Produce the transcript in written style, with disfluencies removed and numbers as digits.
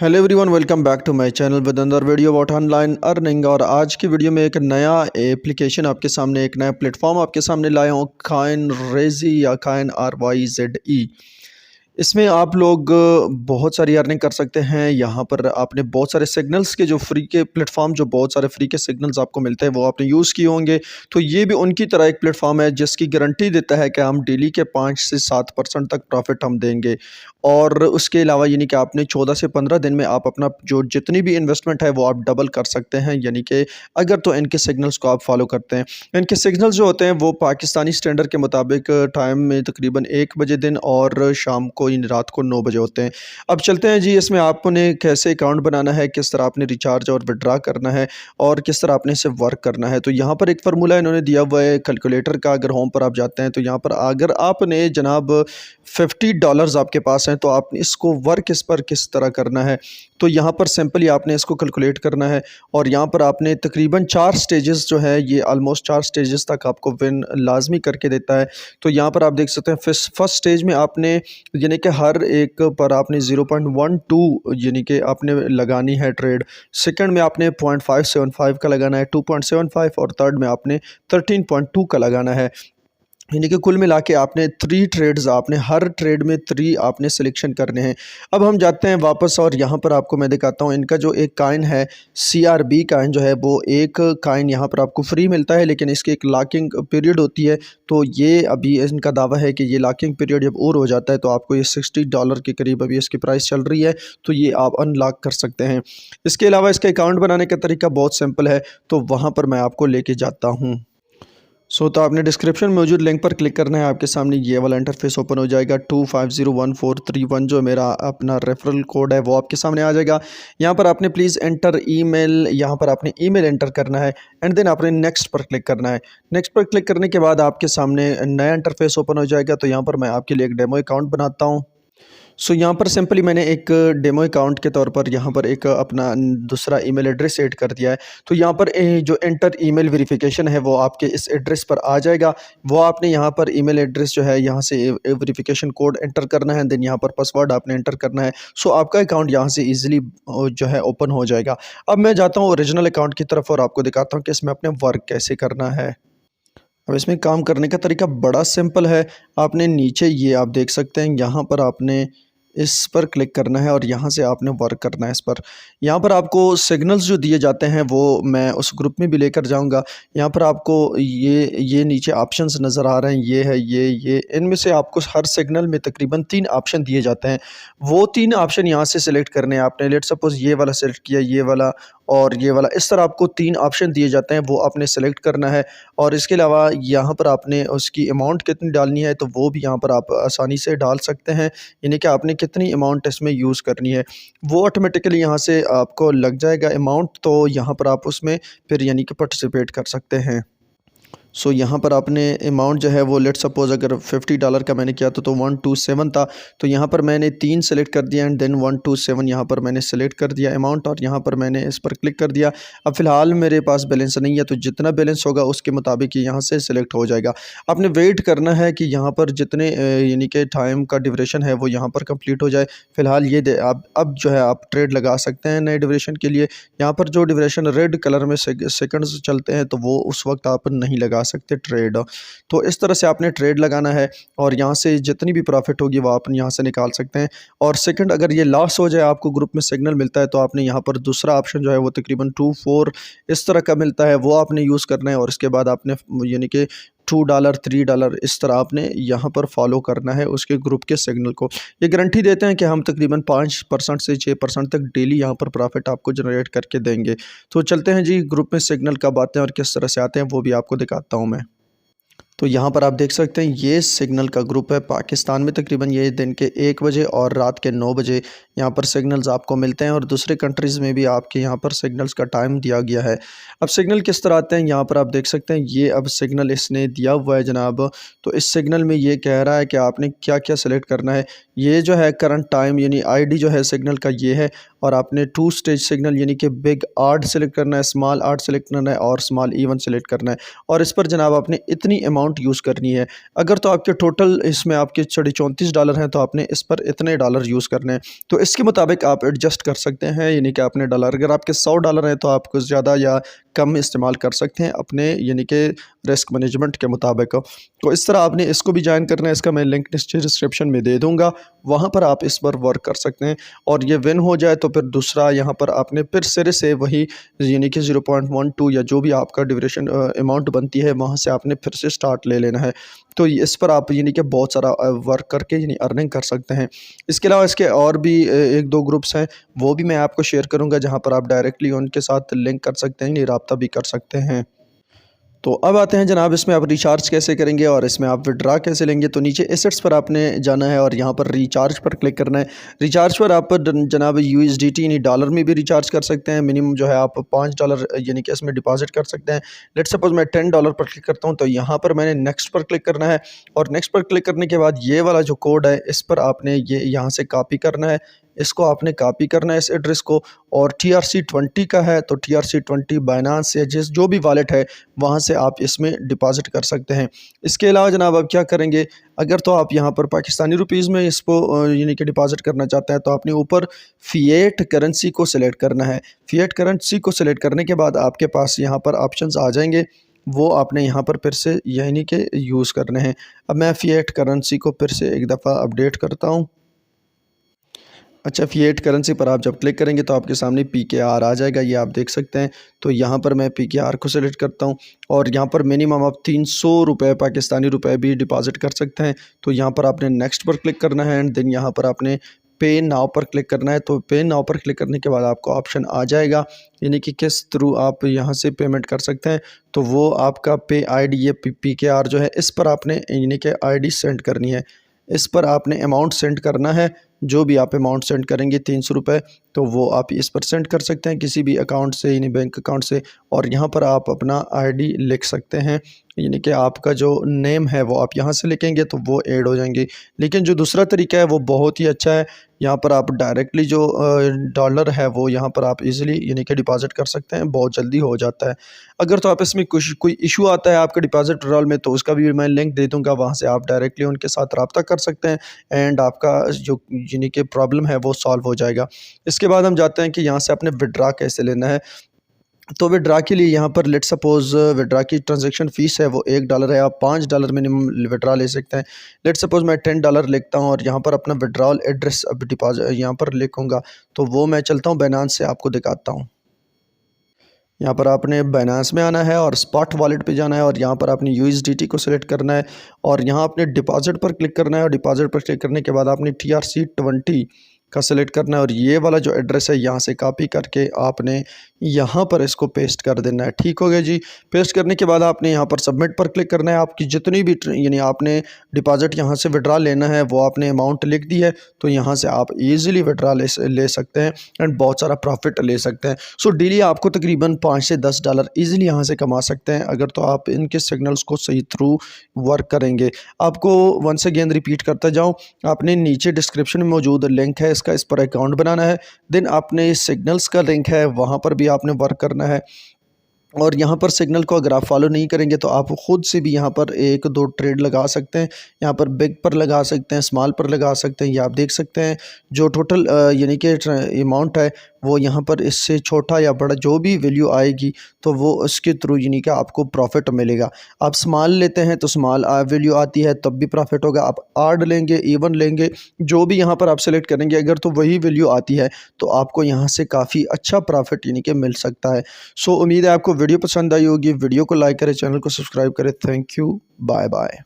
Hello everyone, welcome back to my channel with another video about online earning. और आज की video में एक नया एप्लीकेशन आपके सामने, एक नया प्लेटफॉर्म आपके सामने लाया हूँ, काइन रेजी या काइन RYZE। इसमें आप लोग बहुत सारी अर्निंग कर सकते हैं। यहाँ पर आपने बहुत सारे सिग्नल्स के जो फ्री के प्लेटफॉर्म, जो बहुत सारे फ्री के सिग्नल्स आपको मिलते हैं वो आपने यूज़ किए होंगे। तो ये भी उनकी तरह एक प्लेटफॉर्म है जिसकी गारंटी देता है कि हम डेली के 5 से 7% तक प्रॉफिट हम देंगे। और उसके अलावा यानी कि आपने 14 से 15 दिन में आप अपना जो जितनी भी इन्वेस्टमेंट है वो आप डबल कर सकते हैं। यानी कि अगर तो इनके सिग्नल्स को आप फॉलो करते हैं। इनके सिग्नल्स जो होते हैं वो पाकिस्तानी स्टैंडर्ड के मुताबिक टाइम में तकरीबन 1 बजे दिन और शाम को रात को 9 बजे होते हैं। अब चलते हैं जी, इसमें आपने कैसे अकाउंट बनाना है, किस तरह आपने रिचार्ज और विड्रा करना है और किस तरह आपने इसे वर्क करना है। तो यहाँ पर एक फार्मूला इन्होंने दिया हुआ है कैलकुलेटर का। अगर होम पर आप जाते हैं तो यहाँ पर अगर आपने जनाब $50 आपके पास हैं तो आप इसको वर्क इस पर किस तरह करना है। तो यहाँ पर सिंपली आपने इसको कैलकुलेट करना है और यहाँ पर आपने तकरीबन 4 स्टेजेस जो है, ये ऑलमोस्ट 4 स्टेजेस तक आपको विन लाजमी करके देता है। तो यहाँ पर आप देख सकते हैं फर्स्ट स्टेज में आपने यानी कि हर एक पर आपने 0.12 यानी कि आपने लगानी है ट्रेड। सेकंड में आपने 0.575 का लगाना है, 2.75 और थर्ड में आपने 13.2 का लगाना है। यानी कि कुल मिला के आपने 3 ट्रेड्स, आपने हर ट्रेड में 3 आपने सिलेक्शन करने हैं। अब हम जाते हैं वापस और यहाँ पर आपको मैं दिखाता हूँ इनका जो एक काइन है CRB काइन जो है, वो एक काइन यहाँ पर आपको फ्री मिलता है, लेकिन इसकी एक लॉकिंग पीरियड होती है। तो ये अभी इनका दावा है कि ये लॉकिंग पीरियड जब और हो जाता है तो आपको ये $60 के करीब अभी इसकी प्राइस चल रही है, तो ये आप अनलॉक कर सकते हैं। इसके अलावा इसका अकाउंट बनाने का तरीका बहुत सिंपल है, तो वहाँ पर मैं आपको लेके जाता हूँ। तो आपने डिस्क्रिप्शन में मौजूद लिंक पर क्लिक करना है। आपके सामने ये वाला इंटरफेस ओपन हो जाएगा। 250141 जो मेरा अपना रेफरल कोड है वो आपके सामने आ जाएगा। यहाँ पर आपने प्लीज़ एंटर ईमेल, यहाँ पर आपने ईमेल एंटर करना है एंड देन आपने नेक्स्ट पर क्लिक करना है। नेक्स्ट पर क्लिक करने के बाद आपके सामने नया इंटरफेस ओपन हो जाएगा। तो यहाँ पर मैं आपके लिए एक डेमो अकाउंट बनाता हूँ। यहाँ पर सिंपली मैंने एक डेमो अकाउंट के तौर पर यहाँ पर एक अपना दूसरा ईमेल एड्रेस ऐड कर दिया है। तो यहाँ पर जो एंटर ईमेल वेरिफिकेशन है वो आपके इस एड्रेस पर आ जाएगा। वो आपने यहाँ पर ईमेल एड्रेस जो है यहाँ से वेरिफिकेशन कोड एंटर करना है, देन यहाँ पर पासवर्ड आपने एंटर करना है। आपका अकाउंट यहाँ से ईजिली जो है ओपन हो जाएगा। अब मैं जाता हूँ ओरिजिनल अकाउंट की तरफ और आपको दिखाता हूँ कि इसमें अपने वर्क कैसे करना है। अब इसमें काम करने का तरीका बड़ा सिंपल है। आपने नीचे ये आप देख सकते हैं, यहाँ पर आपने इस पर क्लिक करना है और यहाँ से आपने वर्क करना है इस पर। यहाँ पर आपको सिग्नल्स जो दिए जाते हैं वो मैं उस ग्रुप में भी लेकर जाऊँगा। यहाँ पर आपको ये नीचे ऑप्शंस नज़र आ रहे हैं, ये है ये इनमें से आपको हर सिग्नल में तकरीबन 3 ऑप्शन दिए जाते हैं। वो 3 ऑप्शन यहाँ से सिलेक्ट करने हैं आपने। लेट सपोज़ ये वाला सेलेक्ट किया, ये वाला और ये वाला, इस तरह आपको 3 ऑप्शन दिए जाते हैं, वो आपने सेलेक्ट करना है। और इसके अलावा यहाँ पर आपने उसकी अमाउंट कितनी डालनी है तो वो भी यहाँ पर आप आसानी से डाल सकते हैं। यानी कि आपने कितनी अमाउंट इसमें यूज़ करनी है वो ऑटोमेटिकली यहाँ से आपको लग जाएगा अमाउंट। तो यहाँ पर आप उसमें फिर यानी कि पार्टिसिपेट कर सकते हैं। यहाँ पर आपने अमाउंट जो है वो लेट सपोज़ अगर $50 का मैंने किया तो 127 था। तो यहाँ पर मैंने 3 सेलेक्ट कर दिया एंड देन 127 यहाँ पर मैंने सेलेक्ट कर दिया अमाउंट और यहाँ पर मैंने इस पर क्लिक कर दिया। अब फ़िलहाल मेरे पास बैलेंस नहीं है, तो जितना बैलेंस होगा उसके मुताबिक यहाँ से सिलेक्ट हो जाएगा। आपने वेट करना है कि यहाँ पर जितने यानी कि टाइम का ड्यूरेशन है वो यहाँ पर कंप्लीट हो जाए। फ़िलहाल ये अब जो है आप ट्रेड लगा सकते हैं नए ड्यूरेशन के लिए। यहाँ पर जो ड्यूरेशन रेड कलर में सेकंड्स चलते हैं तो वो उस वक्त आप नहीं लगा सकते ट्रेड। तो इस तरह से आपने ट्रेड लगाना है और यहाँ से जितनी भी प्रॉफिट होगी वो आप यहाँ से निकाल सकते हैं। और सेकंड, अगर ये लॉस हो जाए, आपको ग्रुप में सिग्नल मिलता है तो आपने यहाँ पर दूसरा ऑप्शन जो है वो तकरीबन 2-4 इस तरह का मिलता है, वो आपने यूज़ करना है। और इसके बाद आपने यानी कि $2 $3 इस तरह आपने यहाँ पर फॉलो करना है उसके ग्रुप के सिग्नल को। ये गारंटी देते हैं कि हम तकरीबन 5% से 6% तक डेली यहाँ पर प्रॉफिट आपको जनरेट करके देंगे। तो चलते हैं जी, ग्रुप में सिग्नल कब आते हैं और किस तरह से आते हैं वो भी आपको दिखाता हूँ मैं। तो यहाँ पर आप देख सकते हैं ये सिग्नल का ग्रुप है। पाकिस्तान में तकरीबन ये दिन के 1 बजे और रात के 9 बजे यहाँ पर सिग्नल्स आपको मिलते हैं और दूसरे कंट्रीज़ में भी आपके यहाँ पर सिग्नल्स का टाइम दिया गया है। अब सिग्नल किस तरह आते हैं यहाँ पर आप देख सकते हैं, ये अब सिग्नल इसने दिया हुआ है जनाब। तो इस सिग्नल में ये कह रहा है कि आपने क्या क्या सेलेक्ट करना है। ये जो है करंट टाइम यानी ID जो है सिग्नल का ये है, और आपने 2 स्टेज सिग्नल यानी कि बिग ऑड सेलेक्ट करना है, स्मॉल ऑड सेलेक्ट करना है और स्मॉल इवन सेलेक्ट करना है। और इस पर जनाब आपने इतनी अमाउंट अमाउंट यूज़ करनी है। अगर तो आपके टोटल इसमें आपके $34 हैं तो आपने इस पर इतने डॉलर यूज़ करने हैं। तो इसके मुताबिक आप एडजस्ट कर सकते हैं, यानी कि अपने डॉलर अगर आपके $100 हैं तो आप कुछ ज़्यादा या कम इस्तेमाल कर सकते हैं अपने यानी कि रिस्क मैनेजमेंट के मुताबिक। तो इस तरह आपने इसको भी ज्वाइन करना है, इसका मैं लिंक नीचे डिस्क्रिप्शन में दे दूँगा, वहाँ पर आप इस पर वर्क कर सकते हैं। और ये विन हो जाए तो फिर दूसरा यहाँ पर आपने फिर सिरे से वही यानी कि 0.12 या जो भी आपका ड्यूरेशन अमाउंट बनती है वहाँ से आपने फिर से स्टार्ट ले लेना है। तो इस पर आप यानी कि बहुत सारा वर्क करके यानी अर्निंग कर सकते हैं। इसके अलावा इसके और भी 1-2 ग्रुप्स हैं, वो भी मैं आपको शेयर करूँगा जहाँ पर आप डायरेक्टली उनके साथ लिंक कर सकते हैं, यानी राब्ता भी कर सकते हैं। तो अब आते हैं जनाब इसमें आप रिचार्ज कैसे करेंगे और इसमें आप विड्रा कैसे लेंगे। तो नीचे एसेट्स पर आपने जाना है और यहाँ पर रिचार्ज पर क्लिक करना है। रिचार्ज पर आप जनाब USDT यानी डॉलर में भी रिचार्ज कर सकते हैं। मिनिमम जो है आप $5 यानी कि इसमें डिपॉजिट कर सकते हैं। लेट्स सपोज मैं $10 पर क्लिक करता हूँ तो यहाँ पर मैंने नेक्स्ट पर क्लिक करना है और नेक्स्ट पर क्लिक करने के बाद ये वाला जो कोड है इस पर आपने ये यहाँ से कॉपी करना है। इसको आपने कॉपी करना है इस एड्रेस को, और TRC20 का है तो TRC20 बाइनांस या जिस जो भी वॉलेट है वहाँ से आप इसमें डिपॉजिट कर सकते हैं। इसके अलावा जनाब आप क्या करेंगे, अगर तो आप यहाँ पर पाकिस्तानी रुपीज़ में इसको यानी कि डिपॉजिट करना चाहते हैं तो आपने ऊपर फ़िएट करेंसी को सिलेक्ट करना है। फ़िएट करेंसी को सिलेक्ट करने के बाद आपके पास यहाँ पर ऑप्शंस आ जाएंगे, वो आपने यहाँ पर फिर से यानी कि यूज़ करने हैं। अब मैं फ़िएट करेंसी को फिर से एक दफ़ा अपडेट करता हूँ। अच्छा, फ़िएट करेंसी पर आप जब क्लिक करेंगे तो आपके सामने PKR आ जाएगा, ये आप देख सकते हैं। तो यहाँ पर मैं PKR को सेलेक्ट करता हूँ और यहाँ पर मिनिमम आप 300 रुपये पाकिस्तानी रुपये भी डिपॉजिट कर सकते हैं। तो यहाँ पर आपने नेक्स्ट पर क्लिक करना है एंड देन यहाँ पर आपने पे नाउ पर क्लिक करना है। तो पे नाउ पर क्लिक करने के बाद आपको ऑप्शन आ जाएगा यानी कि किस थ्रू आप यहाँ से पेमेंट कर सकते हैं। तो वो आपका पे ID ये PKR जो है इस पर आपने यानी कि ID सेंड करनी है। इस पर आपने अमाउंट सेंड करना है, जो भी आप अमाउंट सेंड करेंगे 300 रुपये, तो वो आप इस पर सेंड कर सकते हैं किसी भी अकाउंट से यानी बैंक अकाउंट से। और यहाँ पर आप अपना ID लिख सकते हैं, यानी कि आपका जो नेम है वो आप यहाँ से लिखेंगे तो वो ऐड हो जाएंगे। लेकिन जो दूसरा तरीका है वो बहुत ही अच्छा है, यहाँ पर आप डायरेक्टली जो डॉलर है वो यहाँ पर आप इजीली यानी कि डिपॉजिट कर सकते हैं, बहुत जल्दी हो जाता है। अगर तो आप इसमें कुछ कोई इशू आता है आपके डिपॉजिट विड्रॉल में तो उसका भी मैं लिंक दे दूँगा, वहाँ से आप डायरेक्टली उनके साथ रब्ता कर सकते हैं एंड आपका जो यानी कि प्रॉब्लम है वो सॉल्व हो जाएगा। इसके बाद हम जाते हैं कि यहाँ से आपने विड्रा कैसे लेना है। तो विड्रा के लिए यहाँ पर लेट सपोज़ विड्रा की ट्रांजैक्शन फ़ीस है वो $1 है, आप $5 मिनिमम विड्रा ले सकते हैं। लेट सपोज़ मैं $10 लिखता हूँ और यहाँ पर अपना विड्रॉल एड्रेस अब डिपॉजिट यहाँ पर लिखूँगा, तो वो मैं चलता हूँ बाइनेंस से आपको दिखाता हूँ। यहाँ पर आपने बाइनेंस में आना है और स्पॉट वॉलेट पे जाना है और यहाँ पर आपने USDT को सिलेक्ट करना है और यहाँ आपने डिपॉजिट पर क्लिक करना है और डिपॉजिट पर क्लिक करने के बाद आपने TRC20 का सिलेक्ट करना है और ये वाला जो एड्रेस है यहाँ से कॉपी करके आपने यहाँ पर इसको पेस्ट कर देना है। ठीक हो गया जी। पेस्ट करने के बाद आपने यहाँ पर सबमिट पर क्लिक करना है। आपकी जितनी भी यानी आपने डिपॉजिट यहाँ से विड्रा लेना है वो आपने अमाउंट लिख दी है, तो यहाँ से आप इजीली विड्रा ले सकते हैं एंड बहुत सारा प्रॉफिट ले सकते हैं। सो डेली आपको तकरीबन $5 से $10 ईजिली यहाँ से कमा सकते हैं अगर तो आप इनके सिग्नल्स को सही थ्रू वर्क करेंगे। आपको वंस अगेन रिपीट करता जाऊँ, आपने नीचे डिस्क्रिप्शन में मौजूद लिंक है इसका, इस पर अकाउंट बनाना है। देन आपने सिग्नल्स का लिंक है वहाँ पर भी आपने वर्क करना है और यहाँ पर सिग्नल को अगर आप फॉलो नहीं करेंगे तो आप ख़ुद से भी यहाँ पर 1-2 ट्रेड लगा सकते हैं। यहाँ पर बिग पर लगा सकते हैं, स्मॉल पर लगा सकते हैं। ये आप देख सकते हैं जो टोटल यानी कि अमाउंट है वो यहाँ पर इससे छोटा या बड़ा जो भी वैल्यू आएगी तो वो उसके थ्रू यानी कि आपको प्रॉफिट मिलेगा। आप स्मॉल लेते हैं तो स्मॉल वैल्यू आती है तब भी प्रॉफिट होगा। आप ऑड लेंगे, इवन लेंगे, जो भी यहाँ पर आप सेलेक्ट करेंगे अगर तो वही वैल्यू आती है तो आपको यहाँ से काफ़ी अच्छा प्रॉफिट यानी कि मिल सकता है। सो उम्मीद है आपको वीडियो पसंद आई होगी। वीडियो को लाइक करें, चैनल को सब्सक्राइब करें। Thank you, bye bye.